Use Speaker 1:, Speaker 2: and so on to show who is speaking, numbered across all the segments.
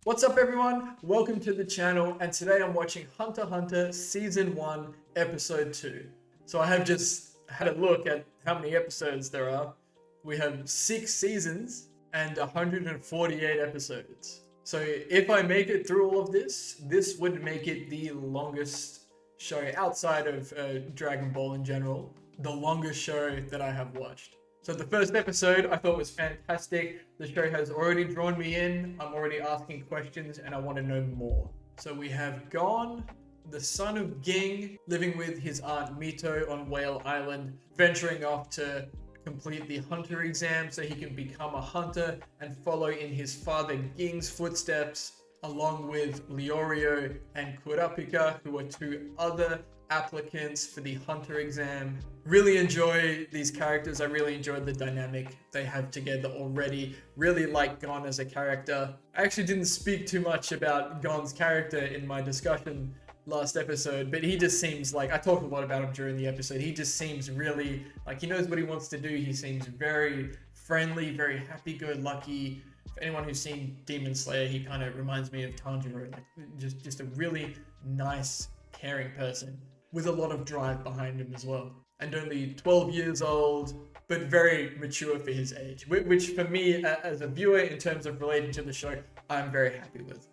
Speaker 1: What's up, everyone? Welcome to the channel, and today I'm watching Hunter x Hunter Season 1, Episode 2. So I have just had a look at how many episodes there are. We have 6 seasons and 148 episodes. So if I make it through all of this, this would make it the longest show outside of Dragon Ball in general, the longest show that I have watched. So the first episode I thought was fantastic. The show has already drawn me in. I'm already asking questions and I want to know more. So we have Gon, the son of Ging, living with his aunt Mito on Whale Island, venturing off to complete the hunter exam so he can become a hunter and follow in his father Ging's footsteps, along with Leorio and Kurapika, who are two other applicants for the hunter exam. Really enjoy these characters. I really enjoyed the dynamic they have together already. Really like Gon as a character. I actually didn't speak too much about Gon's character in my discussion last episode, but he just seems like, I talked a lot about him during the episode. He just seems really like he knows what he wants to do. He seems very friendly, very happy-go-lucky. For anyone who's seen Demon Slayer, he kind of reminds me of Tanjiro, like just a really nice, caring person with a lot of drive behind him as well. And only 12 years old, but very mature for his age, which for me as a viewer, in terms of relating to the show, I'm very happy with.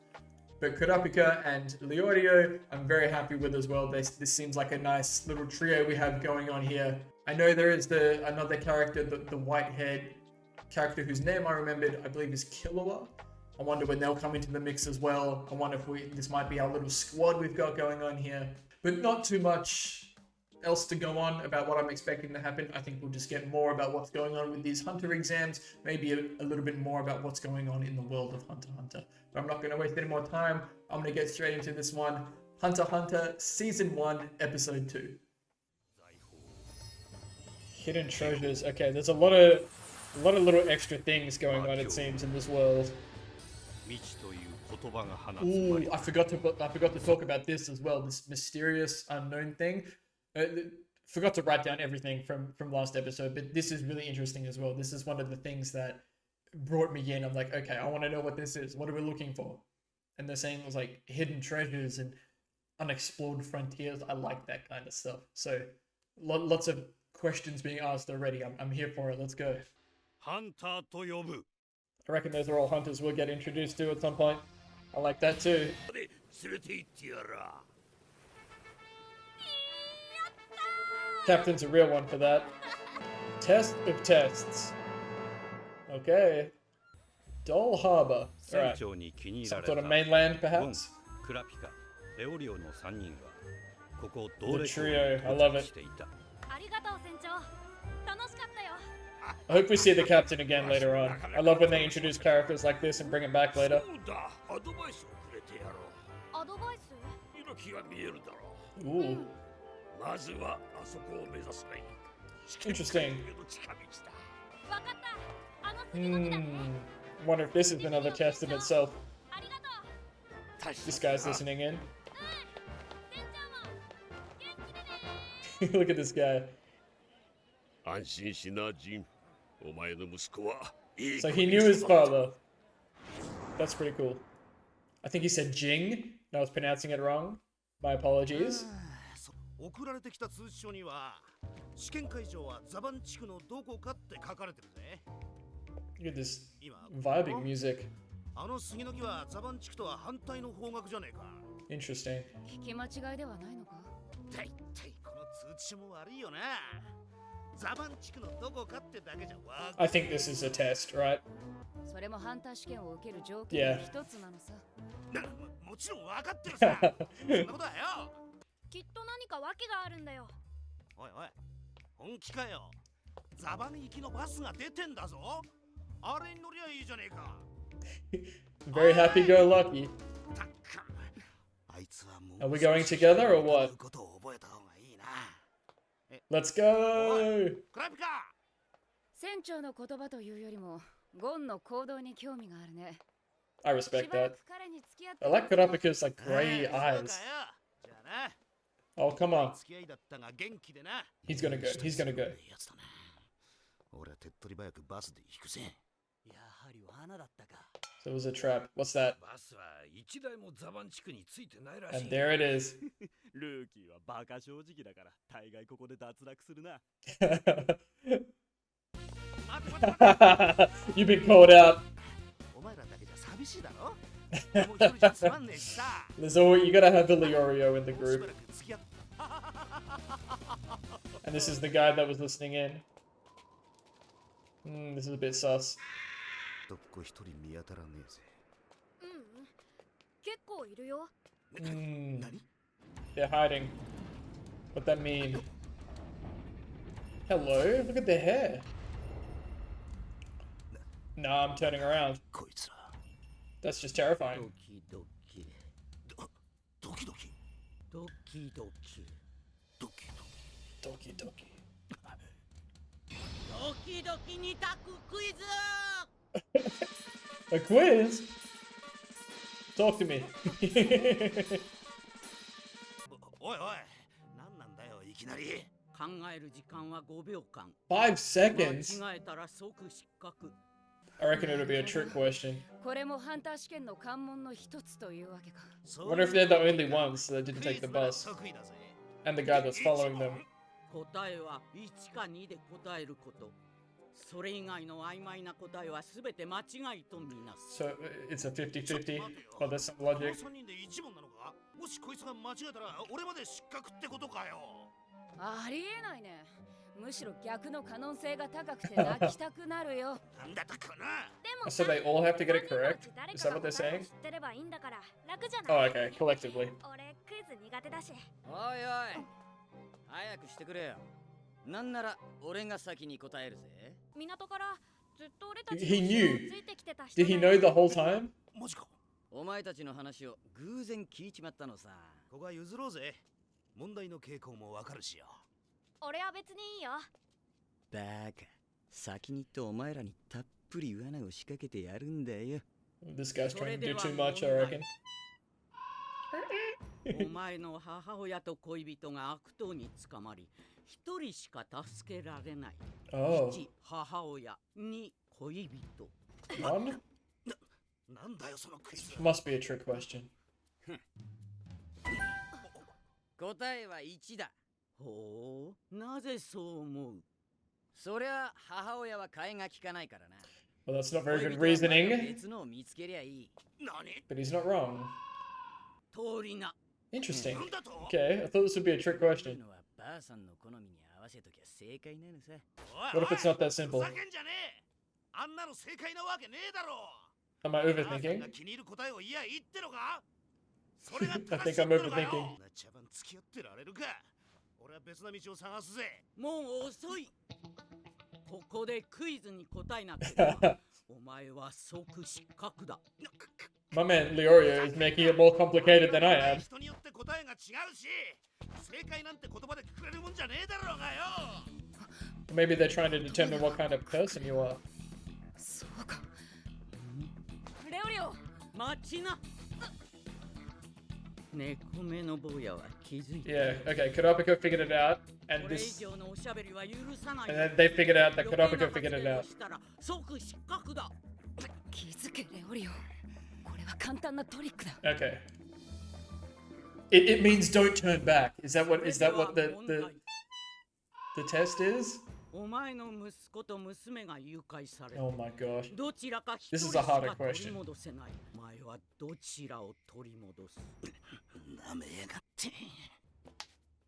Speaker 1: But Kurapika and Leorio, I'm very happy with as well. This seems like a nice little trio we have going on here. I know there is another character, the white-haired character whose name I remembered, I believe is Killua. I wonder when they'll come into the mix as well. I wonder if this might be our little squad we've got going on here. But not too much else to go on about what I'm expecting to happen. I think we'll just get more about what's going on with these hunter exams, maybe a little bit more about what's going on in the world of Hunter x Hunter. But I'm not going to waste any more time. I'm going to get straight into this one. Hunter x Hunter Season 1, Episode 2. Hidden treasures. Okay, there's a lot of little extra things going on, it seems, in this world. Ooh, I forgot to talk about this as well. This mysterious unknown thing. Forgot to write down everything from last episode, but this is really interesting as well. This is one of the things that brought me in. I'm like, okay, I want to know what this is. What are we looking for? And they're saying it was like hidden treasures and unexplored frontiers. I like that kind of stuff. So lots of questions being asked already. I'm here for it. Let's go. I reckon those are all hunters we'll get introduced to at some point. I like that too. Captain's a real one for that. Test of tests. Okay. Dole Harbor. Alright. Some sort of mainland, perhaps? The trio. I love it. I hope we see the captain again later on. I love when they introduce characters like this and bring it back later. Ooh. Interesting. Wonder if this is another test in itself. This guy's listening in. Look at this guy. So he knew his father. That's pretty cool. I think he said Jing, and I was pronouncing it wrong. My apologies. Look at this vibing music. Interesting. I think this is a test, right? Yeah. Very happy-go-lucky. Are we going together or what? Let's go! I respect that. I like Kurapika's like gray eyes. Oh, come on. He's gonna go. He's gonna go. So So it was a trap. What's that?
Speaker 2: バスは一台もザバン地区についてないらし
Speaker 1: And
Speaker 2: い。
Speaker 1: there it is.
Speaker 3: ルーキーはバカ正直だから大概ここで脱落するな。
Speaker 1: You've been called out.
Speaker 2: お前らだけじゃ寂しいだろ。もう一人じゃつまんねえしさ。
Speaker 1: There's always, you gotta have the Leorio in the
Speaker 2: もうしば
Speaker 1: group.
Speaker 2: らく付き合っ
Speaker 1: And this is the guy that was listening in. This is a bit sus.
Speaker 2: どっこ一人見当たらねえぜ。
Speaker 4: 結構いるよ。
Speaker 1: Hmm.
Speaker 2: 何？
Speaker 1: They're hiding. What that mean? Hello? Look at their hair. Nah, I'm turning around.
Speaker 2: こいつら。
Speaker 1: That's just terrifying.
Speaker 2: ドキドキ。ドキドキ。ドキドキ。ドキドキ。
Speaker 1: Doki doki.
Speaker 5: ドキドキ二択クイズ
Speaker 1: A quiz? Talk to me.
Speaker 2: おいおい。何なんだよいきなり。
Speaker 5: 考える時間は5秒間
Speaker 1: 5 seconds?
Speaker 5: 間違えたら即失格
Speaker 1: I reckon it'll be a trick question.
Speaker 4: これもハンター試験の関門の一つというわけか。
Speaker 1: Wonder if they're the only ones that didn't take the bus.
Speaker 2: 得意だぜ。
Speaker 1: And the guy that's following them.
Speaker 5: 答えは1か2で答えることそれ以外の曖昧な答えは全て間違いとみなす
Speaker 1: So it's a 50-50.
Speaker 2: 待てよ。
Speaker 1: Well, there's some
Speaker 2: この
Speaker 1: logic.
Speaker 2: 3人で一問なのか？もしこいつが間違えたら俺まで失格ってことかよ。
Speaker 4: ありえないね。むしろ逆の可能性が高くて泣きたくなるよ。
Speaker 2: なんだとかな。
Speaker 4: でも
Speaker 1: So they all have to get it correct? Is that what they're saying?
Speaker 4: 知ってればいいんだから楽じゃ
Speaker 1: Oh,
Speaker 4: ない。
Speaker 1: okay. Collectively.
Speaker 4: 俺クイズ苦手だし。
Speaker 5: おいおい早くしてくれよなんなら俺が先に答えるぜ
Speaker 4: 港からずっと俺たち
Speaker 1: He
Speaker 4: の
Speaker 1: knew.
Speaker 4: 後ろをついてきてた人
Speaker 1: Did he
Speaker 4: だよ
Speaker 1: know the whole time?
Speaker 2: マジか。
Speaker 5: お前たちの話を偶然聞いちまったのさ
Speaker 2: ここは譲ろうぜ。問題の傾向もわかるしよ。
Speaker 4: 俺は別にいいよ。
Speaker 5: バカ先に言ってお前らにたっぷり罠を仕掛けてやるんだよ
Speaker 1: This guy's trying to do too much, I reckon.
Speaker 5: お前の母親と恋人が悪党に捕まり一人しか助けられない
Speaker 1: Oh.
Speaker 5: 1母親2恋人
Speaker 1: One?
Speaker 2: なんだよそのクイズ。
Speaker 1: Must be a trick question.
Speaker 5: 答えは1だほうなぜそう思うそりゃ母親は替えが利かないからな
Speaker 1: Well, that's not very
Speaker 5: 恋
Speaker 1: good
Speaker 5: 人はまた
Speaker 1: reasoning,
Speaker 5: 別のを見つけりゃいい
Speaker 2: 何？
Speaker 1: but he's not wrong.
Speaker 5: 通りな
Speaker 1: Interesting.
Speaker 2: なんだと？
Speaker 1: Okay, I thought this would be a trick
Speaker 5: そういう
Speaker 1: question.
Speaker 5: のはばあさんの好みに合わせときゃ正解なのさ
Speaker 2: おい
Speaker 1: What if it's not that
Speaker 2: ふ
Speaker 1: simple?
Speaker 2: ざけんじゃねえ。あんなの正解なわけねえだろ。
Speaker 1: Am I
Speaker 2: 母さん
Speaker 1: overthinking?
Speaker 2: が気に入る答えを言やいいってのか？それが
Speaker 1: I
Speaker 2: 正
Speaker 1: think
Speaker 2: しい
Speaker 1: I'm
Speaker 2: ってのか
Speaker 1: overthinking.
Speaker 2: よ。こんな茶番付き合ってられるか。俺は別な道を探すぜ。
Speaker 5: もう遅いここでクイズに答えなければお前は即失格だ
Speaker 1: My man Leorio is making it more complicated than I am.
Speaker 2: 人によって答えが違うし、正解なんて言葉でくくれるもんじゃねえだろうがよ。
Speaker 1: Maybe they're trying to determine what kind of person you are.
Speaker 4: そうか。レオリオ。
Speaker 5: 待ちな猫目の坊やは気づいた
Speaker 1: Yeah, okay, Kurapika figured it out,
Speaker 5: こ
Speaker 1: and
Speaker 5: れ以
Speaker 1: this,
Speaker 5: 上のおしゃべりは許さない
Speaker 1: and then they figured out that
Speaker 5: 余計
Speaker 1: Kurapika
Speaker 5: な
Speaker 1: figured
Speaker 5: 発
Speaker 1: it
Speaker 5: 言を
Speaker 1: out.
Speaker 5: したら即失格だ
Speaker 4: 気づけレオリオ。これは簡単なトリックだ。
Speaker 1: Okay. It means don't turn back. Is that what the test is?
Speaker 5: お前の息子と娘が誘拐され
Speaker 1: Oh my gosh.
Speaker 5: どちらか一
Speaker 1: This
Speaker 5: 人
Speaker 1: is
Speaker 5: し
Speaker 1: a
Speaker 5: か
Speaker 1: harder
Speaker 5: 取
Speaker 1: question.
Speaker 5: り戻せないお前はどちらを取り戻す
Speaker 2: なめやがって。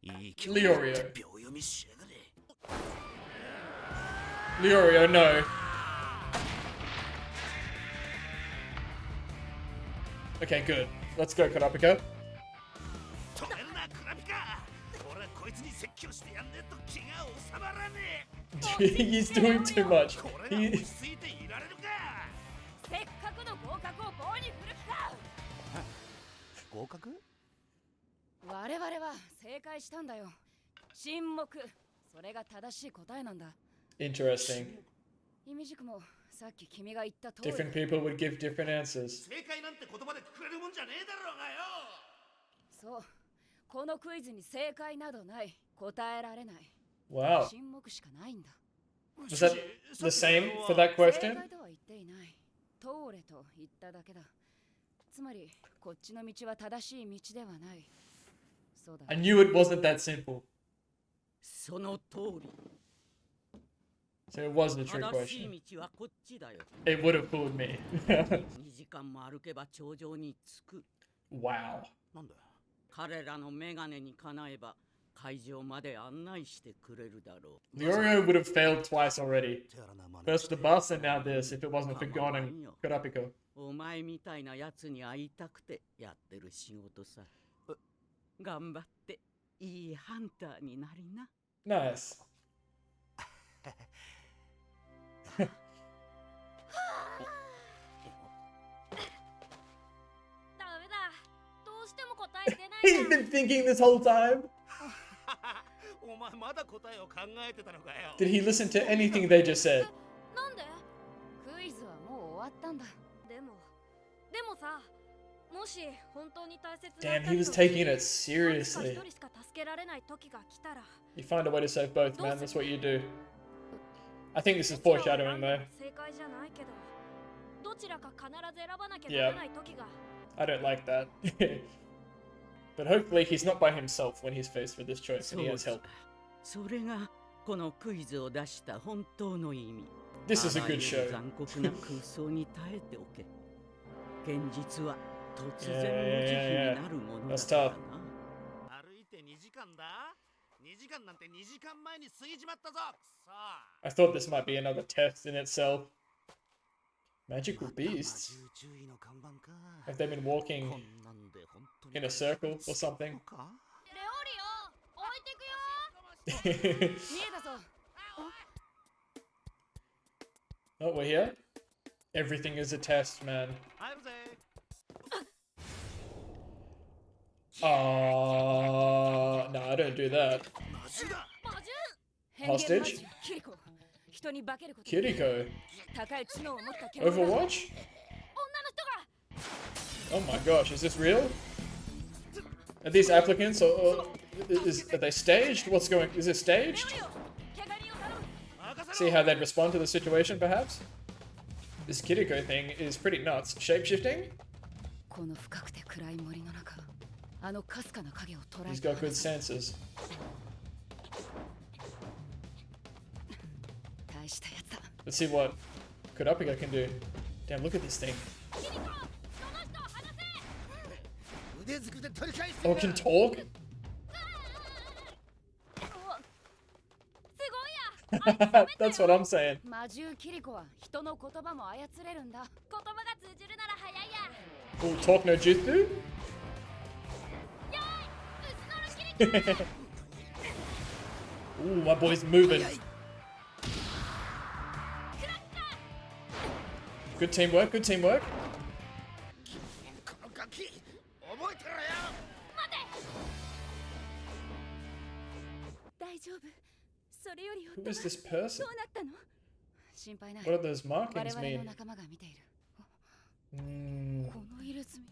Speaker 2: いい
Speaker 1: Leorio
Speaker 2: 秒読みしやがれ。
Speaker 1: Leorio, no. Okay, good. Let's go, Kurapika.
Speaker 2: 止めるなクラピカ。俺はこいつに説教してやんねえと気が収まらね
Speaker 1: He's doing too much.
Speaker 2: え。これが落
Speaker 1: He,
Speaker 2: ち着いていられるか。
Speaker 4: せっかくの合格を棒に振る気か。
Speaker 2: 合格？
Speaker 4: 我々は正解したんだよ。沈黙。それが正しい答えなんだ。
Speaker 1: interesting.
Speaker 4: イミジクもさっき君が言った通り。
Speaker 1: Different people would give different answers.
Speaker 2: 正解なんて言葉でくくれるもんじゃねえだろうがよ。
Speaker 4: そう。このクイズに正解などない。答えられない。
Speaker 1: Wow.
Speaker 4: 沈黙しかないんだ。
Speaker 1: Was that the same for that
Speaker 4: 正
Speaker 1: question?
Speaker 4: 解とは言っていない。通れと言っただけだ。つまりこっちの道は正しい道ではない。そうだ。
Speaker 1: I knew it wasn't that simple.
Speaker 5: その通り。
Speaker 1: So it was a trick
Speaker 5: 正し
Speaker 1: question.
Speaker 5: い道はこっちだよ。
Speaker 1: It would have fooled me.
Speaker 5: 2時間も歩けば頂上に着く。
Speaker 1: Wow.
Speaker 2: なんで
Speaker 5: 彼らのメガネにかなえば会場まで案内してくれるだろ
Speaker 1: Leorio would have failed twice already.
Speaker 2: 手荒な真似
Speaker 1: First the bus and now this, if it wasn't for Gon and Kurapika.
Speaker 5: う。お前みたいなやつに会いたくてやってる仕事さ。頑張っていいハンターになりな。
Speaker 1: Nice.
Speaker 6: ダメだ。どうしても答え出ない
Speaker 1: He's been thinking this whole time.
Speaker 2: お前まだ答えを考えてたのかよ
Speaker 1: Did he listen to anything they just said?
Speaker 6: なんで
Speaker 4: クイズはもう終わったんだ。
Speaker 6: でもさ、もし本当に大切
Speaker 1: Damn,
Speaker 6: な
Speaker 1: he was taking it seriously.
Speaker 6: 一人しか助けられない時が来たら
Speaker 1: You find a way to save both, man. That's what you do. I think this is foreshadowing, though.
Speaker 6: 正解じゃないけど、どちらか必ず選ばなきゃならない時が
Speaker 1: I don't like that. But hopefully he's not by himself when he's faced with this choice
Speaker 5: そ
Speaker 1: and he
Speaker 5: う
Speaker 1: has
Speaker 5: だ
Speaker 1: help.
Speaker 5: それがこのクイズを出した本当の意味。
Speaker 1: This is a
Speaker 5: あら
Speaker 1: good
Speaker 5: ゆる
Speaker 1: show.
Speaker 5: 残酷な空想に耐えておけ。現実は突然
Speaker 1: Yeah,
Speaker 5: の
Speaker 1: yeah,
Speaker 5: 慈
Speaker 1: yeah,
Speaker 5: 悲になるものだ
Speaker 1: That's
Speaker 5: から
Speaker 1: tough.
Speaker 5: な。
Speaker 2: 歩いて2時間だ2時間なんて2時間前に過ぎちまったぞさあ
Speaker 1: I thought this might be another test in itself. Magical
Speaker 2: また魔
Speaker 1: beasts?
Speaker 2: 獣注意の看板か
Speaker 1: Have they been
Speaker 2: こ
Speaker 1: walking
Speaker 2: んなんで本当に
Speaker 1: in a circle or something?
Speaker 2: か
Speaker 6: レオリオ置いてくよ。
Speaker 4: 見えたぞ。
Speaker 1: Oh, we're here? Everything is a test, man.
Speaker 2: 入るぜ
Speaker 1: No, I don't do that.
Speaker 2: 魔獣だ
Speaker 6: 魔獣
Speaker 4: 変幻
Speaker 1: Hostage?
Speaker 4: 魔獣キリコ。人に化けること。
Speaker 1: Kiriko.
Speaker 4: 高い知能を持った獣だ。
Speaker 1: Overwatch?
Speaker 6: 女の人が
Speaker 1: Oh my gosh, is this real? Are these applicants or are they staged? What's going? Is it
Speaker 6: レオ
Speaker 1: staged?
Speaker 6: リオ、怪我人を頼む。
Speaker 2: 任せ
Speaker 1: See
Speaker 2: ろ
Speaker 1: how they'd respond to the situation, perhaps? This Kiriko thing is pretty nuts. Shapeshifting?
Speaker 4: この深くて暗い森の中、あのかすかな影を捉え
Speaker 1: He's
Speaker 4: て
Speaker 1: got good senses.
Speaker 4: 大したやつだ。
Speaker 1: Let's see what Kurapika can do. Damn, look at this thing.
Speaker 6: キリコ、その人を離せ。
Speaker 2: 腕ずくで取り返して
Speaker 1: Oh, it can talk?
Speaker 6: すごいや。
Speaker 1: That's what I'm saying.
Speaker 4: 魔獣キリコは人の言葉も操れるんだ。
Speaker 6: 言葉が通じるなら早いや。
Speaker 1: Oh, talk no jutsu?
Speaker 6: よーい、薄のるキリコ。
Speaker 1: Ooh, my boy's moving. Good teamwork, good teamwork.
Speaker 2: このガキ覚えてろよ
Speaker 6: 待て。
Speaker 4: 大丈夫。それより
Speaker 1: Who
Speaker 4: 夫
Speaker 1: is
Speaker 4: は
Speaker 1: this person?
Speaker 4: どうなったの？心配ない。
Speaker 1: What do those
Speaker 4: 我
Speaker 1: markings
Speaker 4: 々の
Speaker 1: mean?
Speaker 4: 仲間が見ている。
Speaker 1: Mm,
Speaker 4: この入れ墨。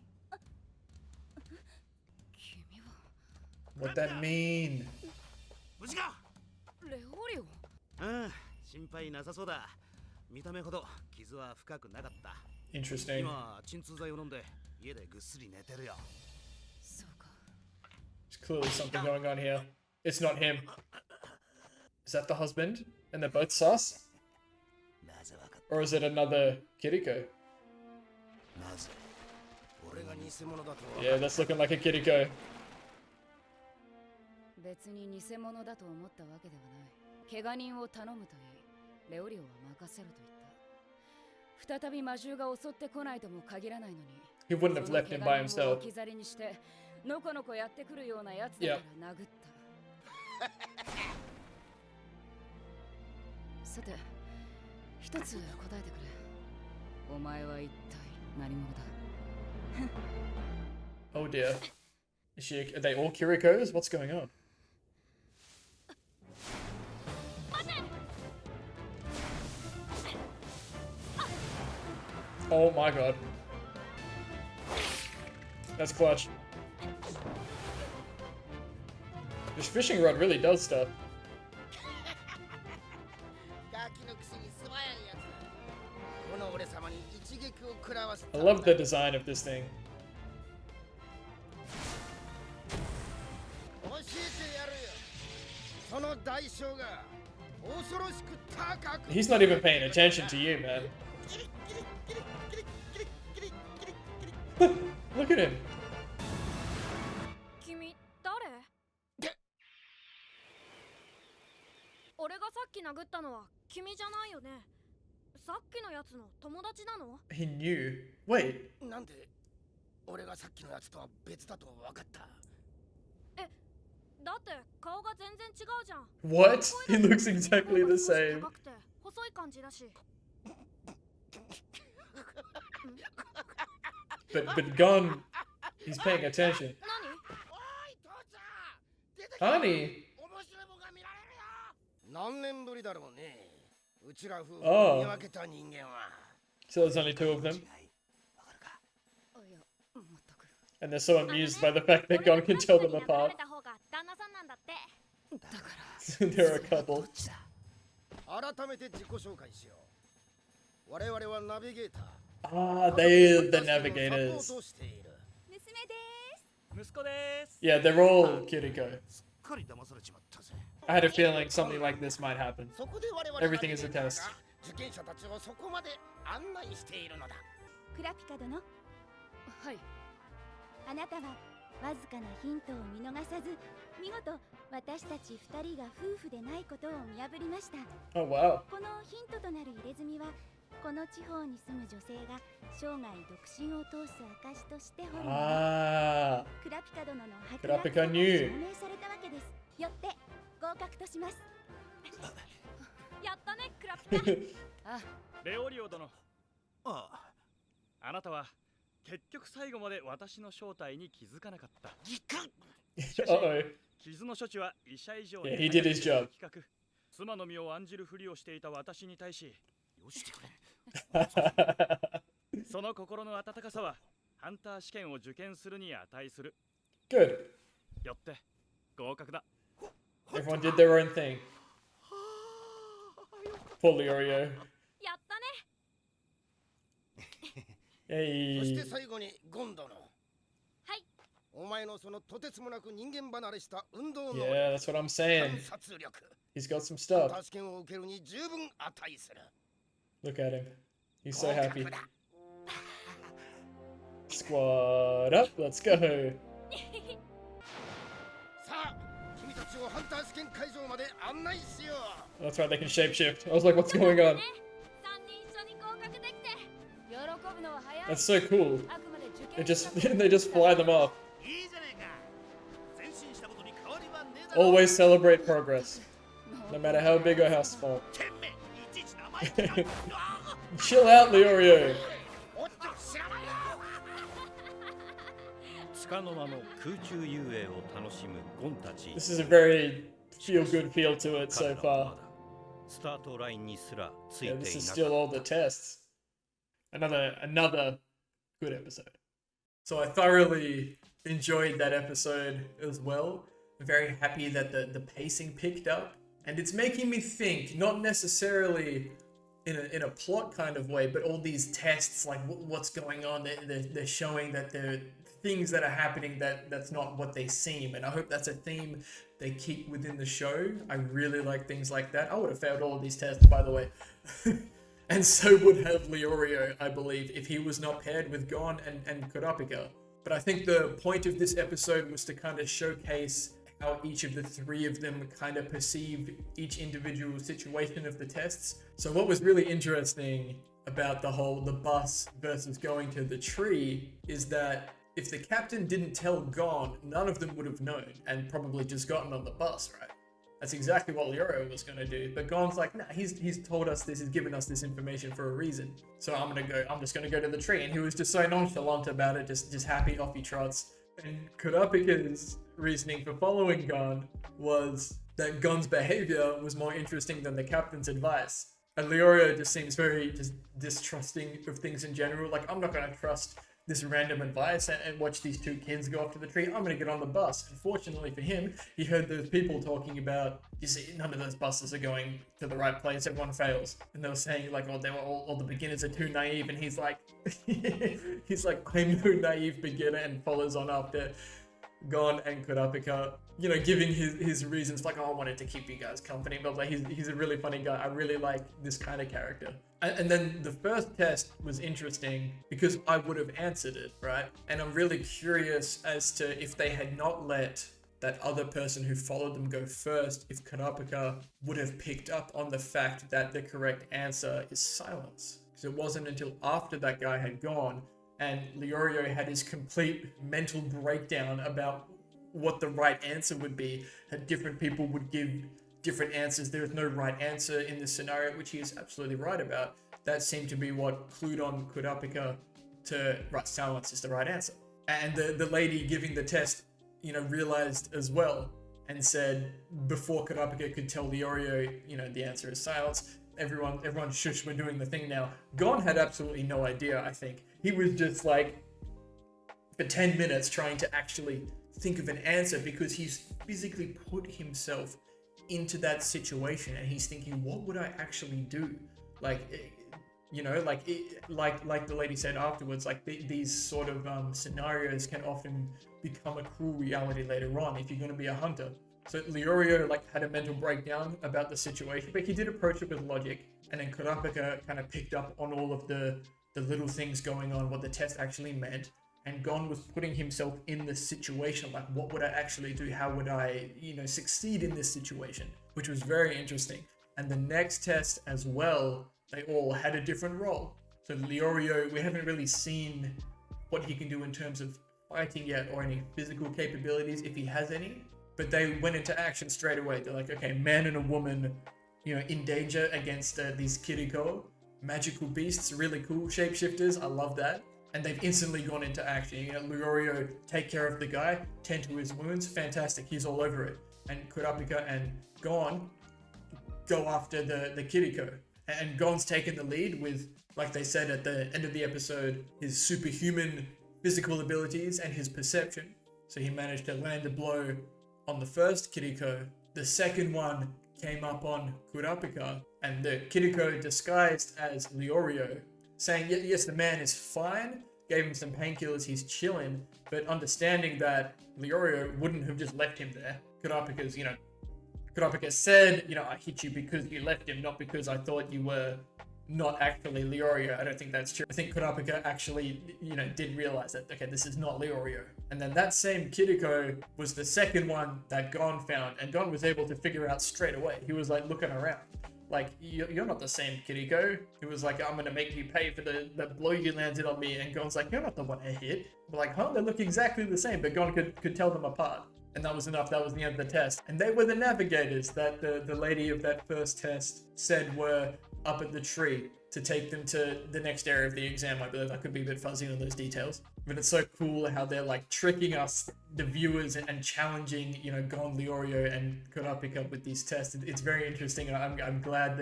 Speaker 4: 君は
Speaker 1: what that mean?
Speaker 2: 無事か
Speaker 4: レオリオ。
Speaker 2: ああ心配なさそうだ見た目ほど傷は深くなかった
Speaker 1: Interesting.
Speaker 2: 今鎮痛剤を飲んで家でぐっすり寝てるよ
Speaker 4: そうか。
Speaker 1: There's clearly something going on here. It's not him. Is that the husband? And they're both sus?
Speaker 2: なぜわかった
Speaker 1: Or is it another Kiriko?
Speaker 2: なぜ俺が偽物だと
Speaker 1: Yeah, that's looking like a Kiriko.
Speaker 4: 別に偽物だと思ったわけではない。怪我人を頼むといい。レオリオは任せろと言った。再び魔獣が襲ってこないとも限らないのに。
Speaker 1: He wouldn't have left him by
Speaker 4: その
Speaker 1: himself.
Speaker 4: 怪我人を置き去りにしてのこのこやってくるようなやつだから殴った。さて、一つ答えてくれ。お前は一体何者だ？
Speaker 1: Oh dear. Is she, are they all Kirikos? What's going on? Oh my god. That's clutch. This fishing rod really does stuff.
Speaker 7: ガキのくせに素早いやつだこの俺様に一撃
Speaker 2: 食らわせ
Speaker 1: I
Speaker 2: た
Speaker 1: love the design of this thing.
Speaker 2: 教えてやるよ。その代償が恐ろしく高く。
Speaker 1: He's not even paying attention to you, man. Look at him.
Speaker 6: 君誰？俺がさっき殴ったのは君じゃないよね。さっきのやつの友達なの？
Speaker 1: He knew. Wait.
Speaker 2: なんで俺がさっきのやつとは別だと分かった？
Speaker 6: だって顔が全然違うじゃん。
Speaker 1: What? He looks exactly the same.
Speaker 6: 高くて細い感じだし。
Speaker 1: But Gon, he's paying attention.
Speaker 6: 何？
Speaker 2: おい父ちゃん出てきた。
Speaker 1: Honey.
Speaker 2: 面白いもんが見られるよ。何年ぶりだろうね。うちら夫婦
Speaker 1: ああ
Speaker 2: を見分けた人間は。
Speaker 1: So there's only two of them.
Speaker 4: あいや全く
Speaker 1: And they're so amused by the fact that Gon can tell them apart.
Speaker 6: 旦那さんなんだって。
Speaker 4: だから
Speaker 1: They're a couple.
Speaker 2: 改めて自己紹介しよう。我々はナビゲーター。
Speaker 1: Ah, they're the
Speaker 2: サポー
Speaker 1: navigators.
Speaker 2: トしている。
Speaker 6: 娘です。
Speaker 3: 息子です
Speaker 1: Yeah, they're all Kiriko.
Speaker 2: すっかり騙されちまったぜ。
Speaker 1: I had a feeling something like this might happen.
Speaker 2: そこで我々
Speaker 1: Everything is a test.
Speaker 2: 受験者たちをそこまで案内しているのだ。
Speaker 7: クラピカ殿、
Speaker 4: はい
Speaker 7: あなたはわずかなヒントを見逃さず、見事私たち2人が夫婦でないことを見破りました。
Speaker 1: Oh, wow.
Speaker 7: このヒントとなる入れ墨は、この地方に住む女性が生涯独身を通す証として彫るもの。
Speaker 1: Ah.
Speaker 7: クラピカ殿の
Speaker 1: クラピカ
Speaker 7: に
Speaker 1: ニュー
Speaker 7: 証明されたわけです。よって合格とします。
Speaker 6: やったねクラピカ。
Speaker 4: あ
Speaker 3: レオリオ殿
Speaker 2: ああ、
Speaker 3: あなたは結局最後まで私の正体に気づかなかったしか
Speaker 1: Uh-oh.
Speaker 3: し傷の処置は医者以上
Speaker 1: Yeah, he did his job.
Speaker 3: 企画妻の身を案じるふりをしていた私に対し
Speaker 2: よしてくれ。
Speaker 3: その心の温かさはハンター試験を受験するに値する
Speaker 1: Good.
Speaker 3: よって合格だ
Speaker 1: Everyone did their own thing. Poor Leorio.
Speaker 6: やったね。
Speaker 2: そして
Speaker 1: Hey.
Speaker 2: 最後にゴン殿。
Speaker 6: はい。
Speaker 2: お前のそのとてつもなく人間離れした運動能力、
Speaker 1: Yeah, that's what I'm
Speaker 2: 観
Speaker 1: saying.
Speaker 2: 察力、
Speaker 1: He's got some
Speaker 2: ハン
Speaker 1: stuff.
Speaker 2: ター試験を受けるに十分値する。
Speaker 1: Look at him. He's so
Speaker 2: 合
Speaker 1: happy.
Speaker 2: 格だ。
Speaker 1: Squad up. Let's go.
Speaker 2: さあ、君たちをハンター試験会場まで案内しよう。
Speaker 1: That's right, they can shapeshift. I was like, what's going on?
Speaker 6: ね。三人一緒に合格できて。
Speaker 4: 喜ぶのは早い
Speaker 1: That's so cool.
Speaker 4: あくまで受
Speaker 1: They
Speaker 4: 験
Speaker 1: just they just fly them off.
Speaker 2: いいじゃねえか。前進したことに変わりはねえだろ。
Speaker 1: Always celebrate progress, no matter how big or how small.
Speaker 2: てめえ、いちいち名前言ってやる。
Speaker 1: Chill out, Leorio.
Speaker 2: おっと、知らないよ。
Speaker 8: 束の間の空中遊泳を楽しむゴンたち。
Speaker 1: This is a very feel-good feel to it so
Speaker 8: 彼らは
Speaker 1: far.
Speaker 8: まだスタートラインにすらつい
Speaker 1: Yeah,
Speaker 8: て
Speaker 1: this
Speaker 8: い
Speaker 1: is
Speaker 8: な
Speaker 1: still
Speaker 8: か
Speaker 1: all
Speaker 8: っ
Speaker 1: the
Speaker 8: た。
Speaker 1: tests. Another good episode. So I thoroughly enjoyed that episode as well. Very happy that the pacing picked up, and it's making me think, not necessarily in a plot kind of way, but all these tests, like what's going on, they're showing that there are things that are happening that's not what they seem, and I hope that's a theme they keep within the show. I really like things like that. I would have failed all of these tests, by the way. And so would have Leorio, I believe, if he was not paired with Gon and Kurapika. But I think the point of this episode was to kind of showcase how each of the three of them kind of perceived each individual situation of the tests. So what was really interesting about the bus versus going to the tree is that if the captain didn't tell Gon, none of them would have known and probably just gotten on the bus, right? That's exactly what Leorio was going to do. But Gon's like, nah, he's told us this, he's given us this information for a reason. So I'm just going to go to the tree. And he was just so nonchalant about it, just happy, off he trots. And Kurapika's reasoning for following Gon was that Gon's behavior was more interesting than the captain's advice. And Leorio just seems very just distrusting of things in general. Like, I'm not going to trust this random advice and watch these two kids go off to the tree. I'm going to get on the bus. Unfortunately for him, he heard those people talking about, you see, none of those buses are going to the right place. Everyone fails. And they were saying like, oh, they were all the beginners are too naive. And he's like, he's like, I'm no naive beginner, and follows on after Gon and Kurapika, you know, giving his reasons like, oh, I wanted to keep you guys company, but like he's a really funny guy. I really like this kind of character. And then the first test was interesting because I would have answered it, right? And I'm really curious as to if they had not let that other person who followed them go first, if Kurapika would have picked up on the fact that the correct answer is silence. Because it wasn't until after that guy had gone and Leorio had his complete mental breakdown about what the right answer would be, that different people would give different answers. There is no right answer in this scenario, which he is absolutely right about. That seemed to be what clued on Kurapika to right, silence is the right answer. And the lady giving the test, you know, realized as well and said before Kurapika could tell Leorio, you know, the answer is silence. Everyone shush, we're doing the thing now. Gon had absolutely no idea, I think. He was just like, for 10 minutes trying to actually think of an answer because he's physically put himself into that situation and he's thinking, what would I actually do? Like, you know, like the lady said afterwards, like these sort of scenarios can often become a cruel reality later on if you're going to be a hunter. So Leorio like had a mental breakdown about the situation, but he did approach it with logic, and then Kurapika kind of picked up on all of the little things going on, what the test actually meant, and Gon was putting himself in the situation, like what would I actually do? How would I, you know, succeed in this situation? Which was very interesting. And the next test as well, they all had a different role. So Leorio, we haven't really seen what he can do in terms of fighting yet or any physical capabilities, if he has any. But they went into action straight away. They're like, okay, man and a woman, you know, in danger against these Kiriko. Magical beasts, really cool. Shapeshifters, I love that. And they've instantly gone into action. You know, Leorio, take care of the guy, tend to his wounds, fantastic, he's all over it. And Kurapika and Gon go after the Kiriko. And Gon's taken the lead with, like they said at the end of the episode, his superhuman physical abilities and his perception. So he managed to land a blow on the first Kiriko. The second one came up on Kurapika, and the Kiriko disguised as Leorio, saying, yes, the man is fine, gave him some painkillers, he's chilling, but understanding that Leorio wouldn't have just left him there. Kurapika's, you know, Kurapika said, you know, I hit you because you left him, not because I thought you were not actually Leorio. I don't think that's true. I think Kurapika actually, you know, did realize that, okay, this is not Leorio. And then that same Kiriko was the second one that Gon found, and Gon was able to figure out straight away. He was like looking around, like, you're not the same Kiriko. He was like, I'm gonna make you pay for the blow you landed on me. And Gon's like, you're not the one I hit. We're like, huh? They look exactly the same, but Gon could tell them apart. And that was enough. That was the end of the test. And they were the navigators that the lady of that first test said were up at the tree to take them to the next area of the exam. I believe I could be a bit fuzzy on those details. But it's so cool how they're like tricking us, the viewers, and challenging, you know, Gon, Leorio, and Kurapika with these tests. It's very interesting, and I'm glad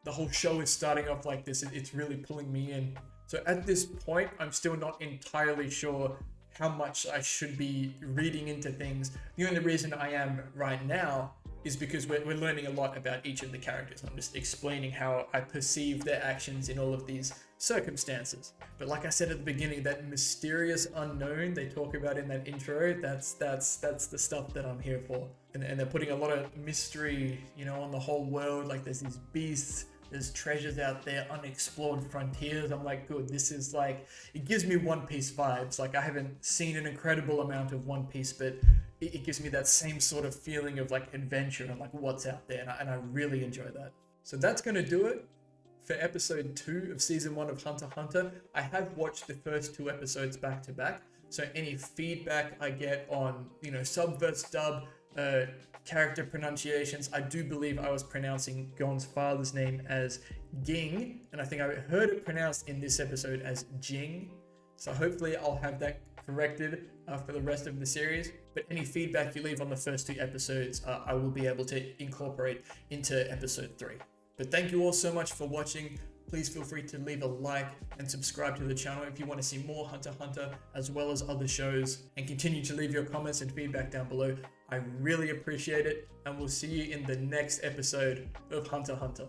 Speaker 1: the whole show is starting off like this. It's really pulling me in. So at this point, I'm still not entirely sure how much I should be reading into things. The only reason I am right now is because we're learning a lot about each of the characters. I'm just explaining how I perceive their actions in all of these circumstances. But like I said at the beginning, that mysterious unknown they talk about in that intro, that's the stuff that I'm here for. And they're putting a lot of mystery, you know, on the whole world. Like there's these beasts, there's treasures out there, unexplored frontiers. I'm like, good, this is like, it gives me One Piece vibes. Like I haven't seen an incredible amount of One Piece, but it gives me that same sort of feeling of like adventure and like what's out there, and I really enjoy that. So that's going to do it for episode 2 of season 1 of Hunter x Hunter. I have watched the first 2 episodes back to back, so any feedback I get on, you know, sub versus dub, character pronunciations, I do believe I was pronouncing Gon's father's name as Ging, and I think I heard it pronounced in this episode as Jing. So hopefully I'll have that corrected for the rest of the series. But any feedback you leave on the first 2 episodes, I will be able to incorporate into episode 3. But thank you all so much for watching. please feel free to leave a like and subscribe to the channel if you want to see more Hunter x Hunter as well as other shows, and continue to leave your comments and feedback down below. I really appreciate it, and we'll see you in the next episode of Hunter x Hunter.